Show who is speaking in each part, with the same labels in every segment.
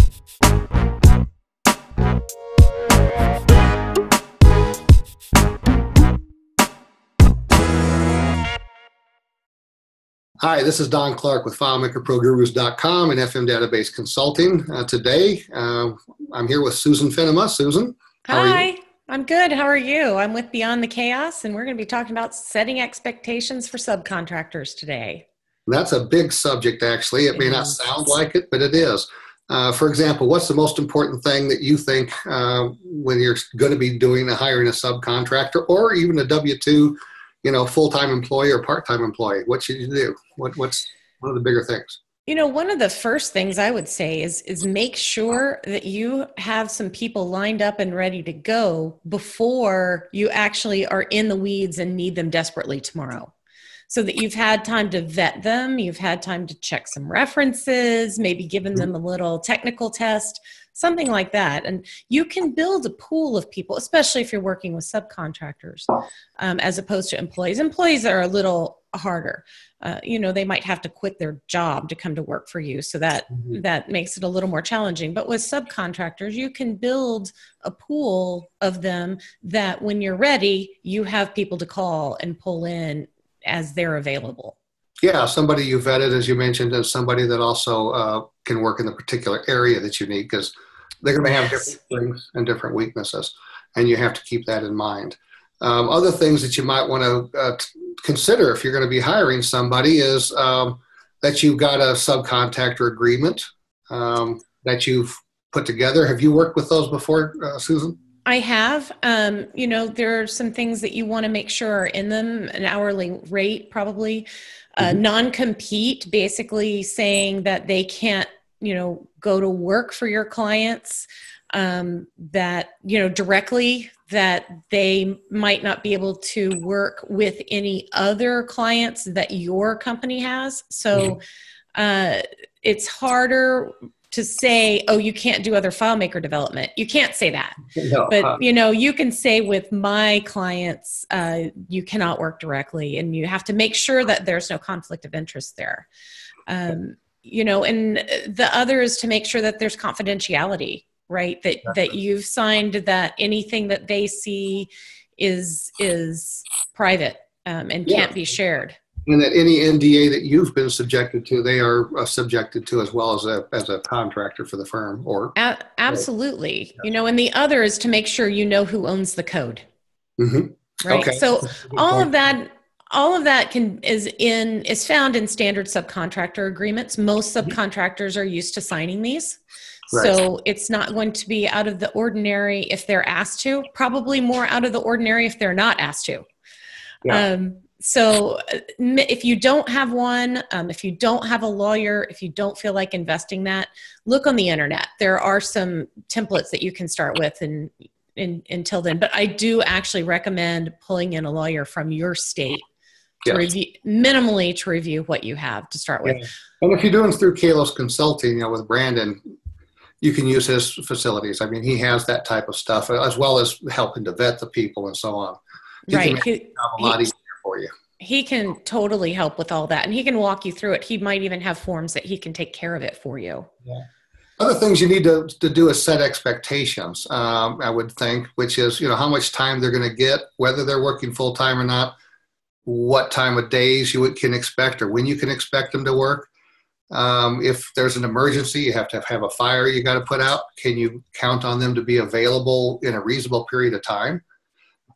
Speaker 1: Hi, this is Don Clark with FileMakerProGurus.com and FM Database Consulting. Today, I'm here with Susan Fennema. Susan, how are you?
Speaker 2: Hi, I'm good. How are you? I'm with Beyond the Chaos, and we're going to be talking about setting expectations for subcontractors today.
Speaker 1: That's a big subject, actually. It may not sound like it, but it is. For example, what's the most important thing that you think when you're going to be hiring a subcontractor or even a W-2, full-time employee or part-time employee? What should you do? What's one of the bigger things?
Speaker 2: One of the first things I would say is make sure that you have some people lined up and ready to go before you actually are in the weeds and need them desperately tomorrow. So that you've had time to vet them, you've had time to check some references, maybe given them a little technical test, something like that. And you can build a pool of people, especially if you're working with subcontractors, as opposed to employees. Employees are a little harder. They might have to quit their job to come to work for you. So that makes it a little more challenging. But with subcontractors, you can build a pool of them that when you're ready, you have people to call and pull in as they're available.
Speaker 1: Yeah, somebody you vetted, as you mentioned, and somebody that also can work in the particular area that you need, because they're going to have different strengths and different weaknesses, and you have to keep that in mind. Other things that you might want to consider if you're going to be hiring somebody is that you've got a subcontractor agreement that you've put together. Have you worked with those before, Susan?
Speaker 2: I have. There are some things that you want to make sure are in them, an hourly rate probably. Non-compete, basically saying that they can't, go to work for your clients, that, directly, that they might not be able to work with any other clients that your company has. So it's harder to say, oh, you can't do other FileMaker development. You can't say that. No, but, you can say with my clients, you cannot work directly, and you have to make sure that there's no conflict of interest there. And the other is to make sure that there's confidentiality, right? That you've signed, that anything that they see is private and can't be shared.
Speaker 1: And that any NDA that you've been subjected to, they are subjected to as well as a contractor for the firm.
Speaker 2: Absolutely. And the other is to make sure you know who owns the code. Right.
Speaker 1: Okay.
Speaker 2: So all of that is found in standard subcontractor agreements. Most subcontractors are used to signing these. Right. So it's not going to be out of the ordinary if they're asked to, probably more out of the ordinary if they're not asked to. Yeah. So if you don't have one, if you don't have a lawyer, if you don't feel like investing that, look on the internet. There are some templates that you can start with until then. But I do actually recommend pulling in a lawyer from your state to review what you have to start with.
Speaker 1: Yeah. And if you're doing through Kalos Consulting, with Brandon, you can use his facilities. I mean, he has that type of stuff, as well as helping to vet the people and so on. He can make it a lot easier for you.
Speaker 2: He can totally help with all that, and he can walk you through it. He might even have forms that he can take care of it for you.
Speaker 1: Yeah. Other things you need to do is set expectations, I would think, which is, how much time they're going to get, whether they're working full-time or not, what time of days you can expect or when you can expect them to work. If there's an emergency, you have to have a fire you got to put out. Can you count on them to be available in a reasonable period of time?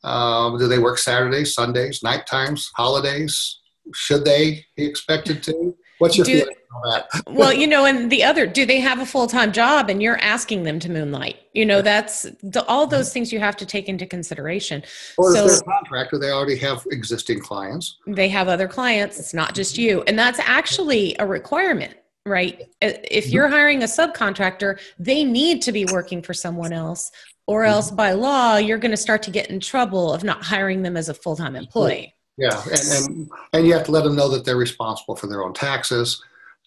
Speaker 1: Do they work Saturdays, Sundays, night times, holidays? Should they be expected to? What's your feeling on that?
Speaker 2: Well, and the other, do they have a full-time job and you're asking them to moonlight? That's all those things you have to take into consideration.
Speaker 1: Or if they're a contractor, they already have existing clients.
Speaker 2: They have other clients. It's not just you. And that's actually a requirement, right? If you're hiring a subcontractor, they need to be working for someone else. Or else by law, you're going to start to get in trouble of not hiring them as a full-time employee.
Speaker 1: Yeah, and you have to let them know that they're responsible for their own taxes,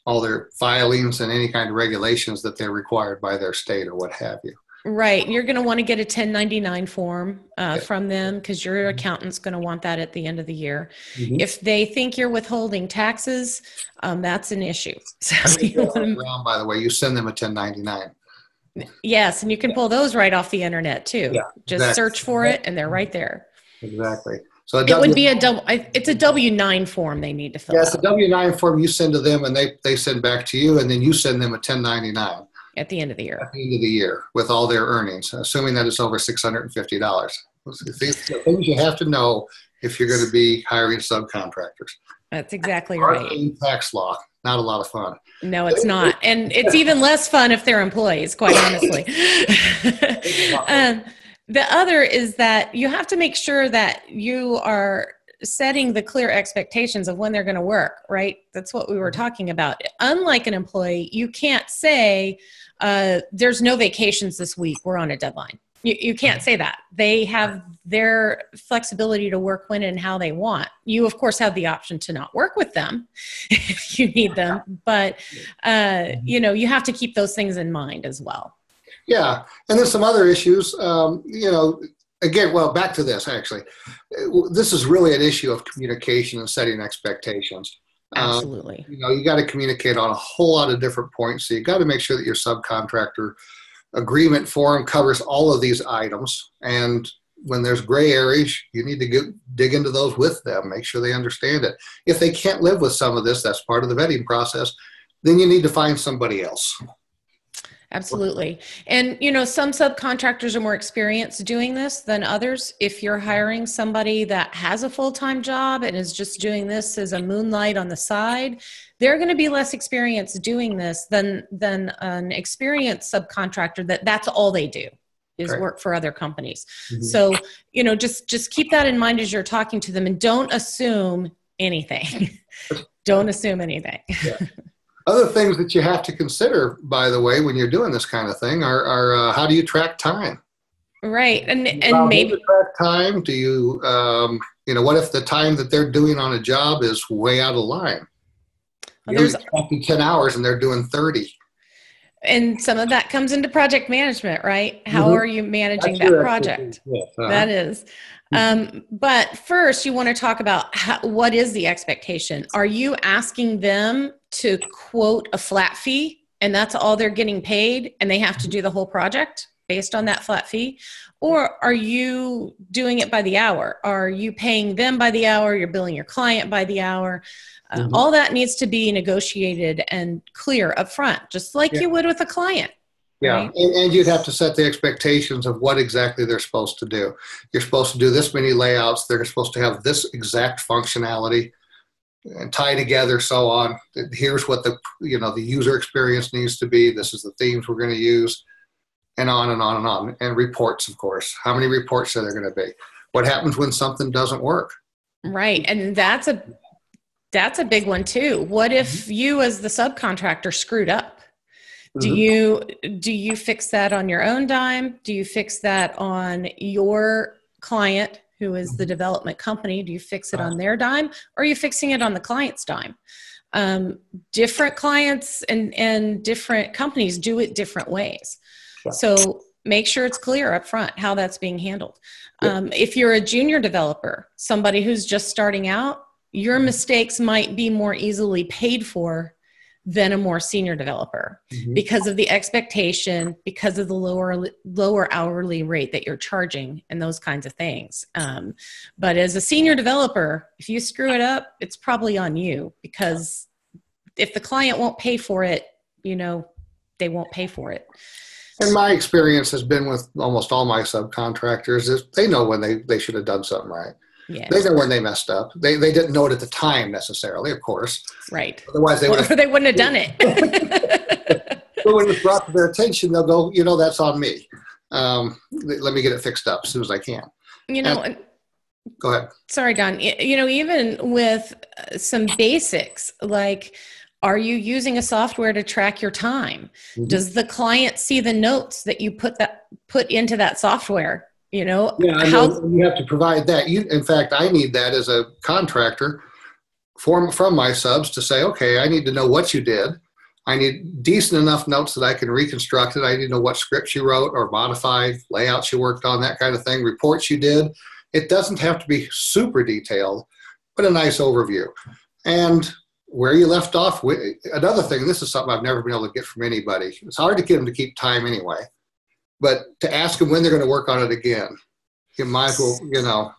Speaker 1: all their filings, and any kind of regulations that they're required by their state or what have you.
Speaker 2: Right. You're going to want to get a 1099 form from them because your accountant's going to want that at the end of the year. Mm-hmm. If they think you're withholding taxes, that's an issue. So
Speaker 1: by the way, you send them a 1099.
Speaker 2: Yes, and you can pull those right off the internet too.
Speaker 1: Yeah,
Speaker 2: Just
Speaker 1: exactly.
Speaker 2: search for it, and they're right there.
Speaker 1: Exactly. So
Speaker 2: It would be it's a W-9 form they need to fill out.
Speaker 1: It's a W-9 form you send to them, and they send back to you, and then you send them a 1099
Speaker 2: at the end of the year.
Speaker 1: At the end of the year with all their earnings, assuming that it's over $650. The things you have to know if you're going to be hiring subcontractors.
Speaker 2: That's exactly right.
Speaker 1: Tax law, not a lot of fun.
Speaker 2: No, it's not. And it's even less fun if they're employees, quite honestly. The other is that you have to make sure that you are setting the clear expectations of when they're going to work, right? That's what we were talking about. Unlike an employee, you can't say, there's no vacations this week, we're on a deadline. You can't say that. They have their flexibility to work when and how they want. You, of course, have the option to not work with them if you need them, but you have to keep those things in mind as well.
Speaker 1: Yeah, and there's some other issues. Again, well, back to this, actually. This is really an issue of communication and setting expectations.
Speaker 2: Absolutely.
Speaker 1: You got to communicate on a whole lot of different points. So you got to make sure that your subcontractor agreement form covers all of these items. And when there's gray areas, you need to dig into those with them, make sure they understand it. If they can't live with some of this, that's part of the vetting process, then you need to find somebody else.
Speaker 2: Absolutely. And, some subcontractors are more experienced doing this than others. If you're hiring somebody that has a full-time job and is just doing this as a moonlight on the side, they're going to be less experienced doing this than an experienced subcontractor that's all they do is work for other companies. Mm-hmm. So, just keep that in mind as you're talking to them, and don't assume anything. Don't assume anything. Yeah.
Speaker 1: Other things that you have to consider, by the way, when you're doing this kind of thing are how do you track time?
Speaker 2: Right. And maybe
Speaker 1: track time. Do you, what if the time that they're doing on a job is way out of line? There's 10 hours and they're doing 30.
Speaker 2: And some of that comes into project management, right? How are you managing that project? Yes, that is. But first, you want to talk about what is the expectation? Are you asking them to quote a flat fee, and that's all they're getting paid, and they have to do the whole project based on that flat fee? Or are you doing it by the hour? Are you paying them by the hour? You're billing your client by the hour? All that needs to be negotiated and clear up front, just like you would with a client.
Speaker 1: Yeah,
Speaker 2: right?
Speaker 1: and you'd have to set the expectations of what exactly they're supposed to do. You're supposed to do this many layouts. They're supposed to have this exact functionality and tie together, so on. Here's what the user experience needs to be. This is the themes we're going to use, and on and on and on. And reports, of course. How many reports are there going to be? What happens when something doesn't work?
Speaker 2: Right, and that's a big one too. What if you as the subcontractor screwed up? Do you fix that on your own dime? Do you fix that on your client, who is the development company? Do you fix it on their dime, or are you fixing it on the client's dime? Different clients and different companies do it different ways. So make sure it's clear up front how that's being handled. If you're a junior developer, somebody who's just starting out, your mistakes might be more easily paid for than a more senior developer because of the expectation, because of the lower hourly rate that you're charging and those kinds of things. But as a senior developer, if you screw it up, it's probably on you, because if the client won't pay for it, they won't pay for it.
Speaker 1: And my experience has been with almost all my subcontractors is they know when they should have done something right. Yes. They know when they messed up. They didn't know it at the time necessarily, of course.
Speaker 2: Right.
Speaker 1: Otherwise, they
Speaker 2: wouldn't have done it.
Speaker 1: But when it's brought to their attention, they'll go, that's on me. Let me get it fixed up as soon as I can. Go ahead.
Speaker 2: Sorry, Don. Even with some basics, like, are you using a software to track your time? Does the client see the notes that you put into that software? You have to provide that. In fact, I need that as a contractor from my subs to say, okay, I need to know what you did. I need decent enough notes that I can reconstruct it. I need to know what scripts you wrote or modified, layouts you worked on, that kind of thing, reports you did. It doesn't have to be super detailed, but a nice overview. And
Speaker 1: where you left off. Another thing, this is something I've never been able to get from anybody. It's hard to get them to keep time anyway, but to ask them when they're going to work on it again, you might as well,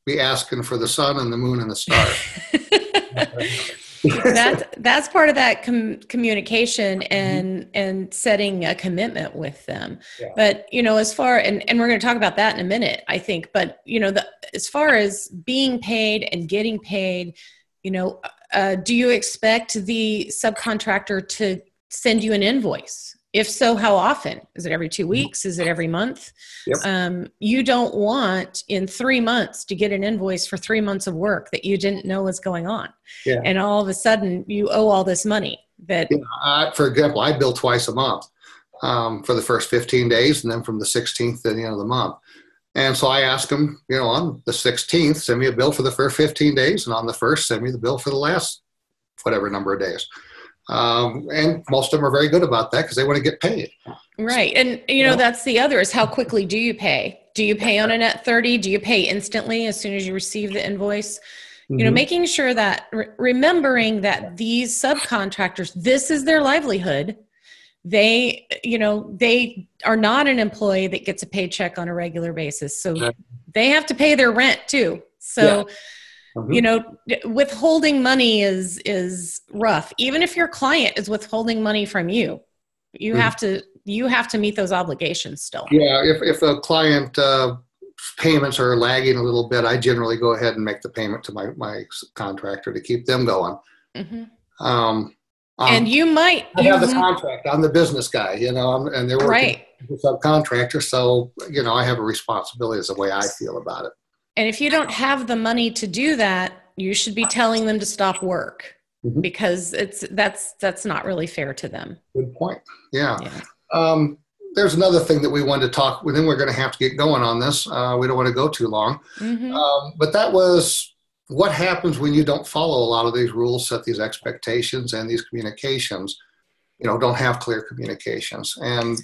Speaker 1: be asking for the sun and the moon and the stars.
Speaker 2: That's part of that communication and setting a commitment with them. Yeah. But, as far, and we're going to talk about that in a minute, I think, but, as far as being paid and getting paid, do you expect the subcontractor to send you an invoice? If so, how often? Is it every 2 weeks? Is it every month? Yep. You don't want in 3 months to get an invoice for 3 months of work that you didn't know was going on. Yeah. And all of a sudden you owe all this money.
Speaker 1: For example, I bill twice a month for the first 15 days and then from the 16th to the end of the month. And so I ask them, on the 16th, send me a bill for the first 15 days. And on the 1st, send me the bill for the last whatever number of days. And most of them are very good about that because they want to get paid.
Speaker 2: Right. And, that's the other is how quickly do you pay? Do you pay on a net 30? Do you pay instantly as soon as you receive the invoice? Mm-hmm. Making sure that, remembering that these subcontractors, this is their livelihood. They are not an employee that gets a paycheck on a regular basis. So they have to pay their rent too. So, withholding money is rough. Even if your client is withholding money from you, you have to meet those obligations still.
Speaker 1: Yeah. If a client payments are lagging a little bit, I generally go ahead and make the payment to my contractor to keep them going. Mm-hmm.
Speaker 2: And you might
Speaker 1: have the contract. I'm the business guy, and they're working with a subcontractor. So, I have a responsibility is the way I feel about it.
Speaker 2: And if you don't have the money to do that, you should be telling them to stop work because that's not really fair to them.
Speaker 1: Good point. Yeah. There's another thing that we wanted to talk with, and we're going to have to get going on this. We don't want to go too long. Mm-hmm. But that was what happens when you don't follow a lot of these rules, set these expectations, and these communications, don't have clear communications. And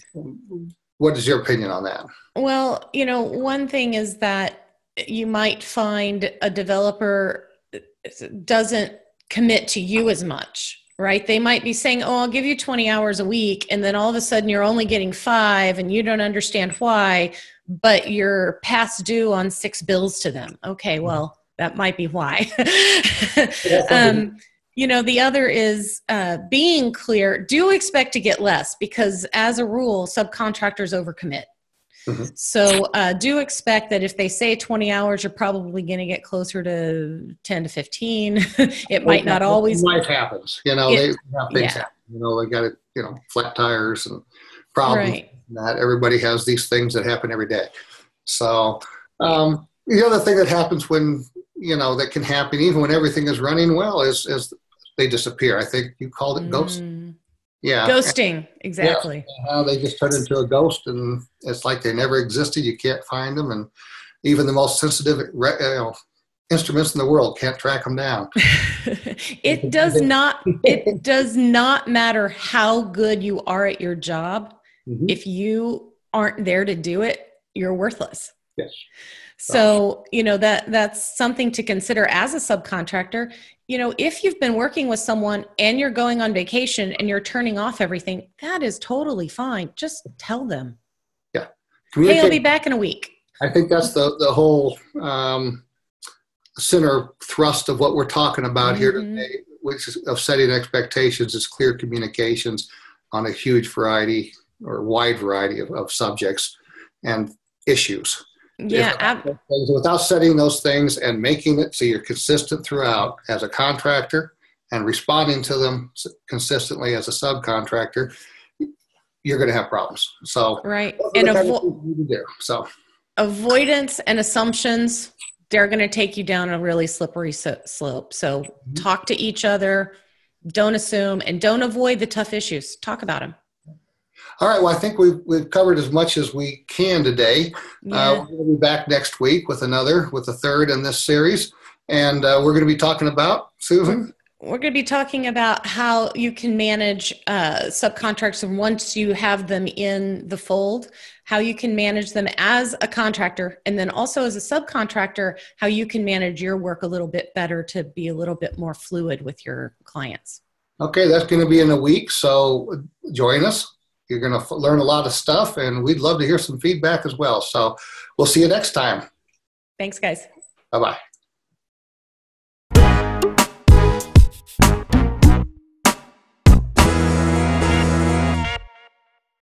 Speaker 1: what is your opinion on that?
Speaker 2: Well, one thing is that you might find a developer doesn't commit to you as much, right? They might be saying, I'll give you 20 hours a week. And then all of a sudden you're only getting 5 and you don't understand why, but you're past due on 6 bills to them. Okay, well, that might be why. The other is being clear. Do expect to get less because as a rule, subcontractors overcommit. Mm-hmm. So do expect that if they say 20 hours, you're probably going to get closer to 10 to 15. It might not always.
Speaker 1: Life happens. They have things happen. They got flat tires and problems. Right. That everybody has these things that happen every day. So the other thing that happens when that can happen even when everything is running well is they disappear. I think you called it ghosting. Yeah.
Speaker 2: Ghosting. Exactly.
Speaker 1: Yeah, they just turn into a ghost and it's like they never existed. You can't find them. And even the most sensitive instruments in the world can't track them down.
Speaker 2: It does not matter how good you are at your job. Mm-hmm. If you aren't there to do it, you're worthless.
Speaker 1: Yes.
Speaker 2: So, that's something to consider as a subcontractor. If you've been working with someone and you're going on vacation and you're turning off everything, that is totally fine. Just tell them.
Speaker 1: Yeah.
Speaker 2: Hey, I'll be back in a week.
Speaker 1: I think that's the whole center thrust of what we're talking about here today, which is of setting expectations, is clear communications on a huge variety or wide variety of subjects and issues.
Speaker 2: Yeah.
Speaker 1: Without setting those things and making it so you're consistent throughout as a contractor and responding to them consistently as a subcontractor, you're going to have problems. So,
Speaker 2: right. And avoidance and assumptions, they're going to take you down a really slippery slope. So talk to each other, don't assume, and don't avoid the tough issues. Talk about them.
Speaker 1: All right. Well, I think we've covered as much as we can today. Yeah. We're going to be back next week with a third in this series. And we're going to be talking about, Susan?
Speaker 2: We're going to be talking about how you can manage subcontractors, and once you have them in the fold, how you can manage them as a contractor, and then also as a subcontractor, how you can manage your work a little bit better to be a little bit more fluid with your clients.
Speaker 1: Okay, that's going to be in a week, so join us. You're going to learn a lot of stuff, and we'd love to hear some feedback as well. So we'll see you next time.
Speaker 2: Thanks, guys.
Speaker 1: Bye-bye.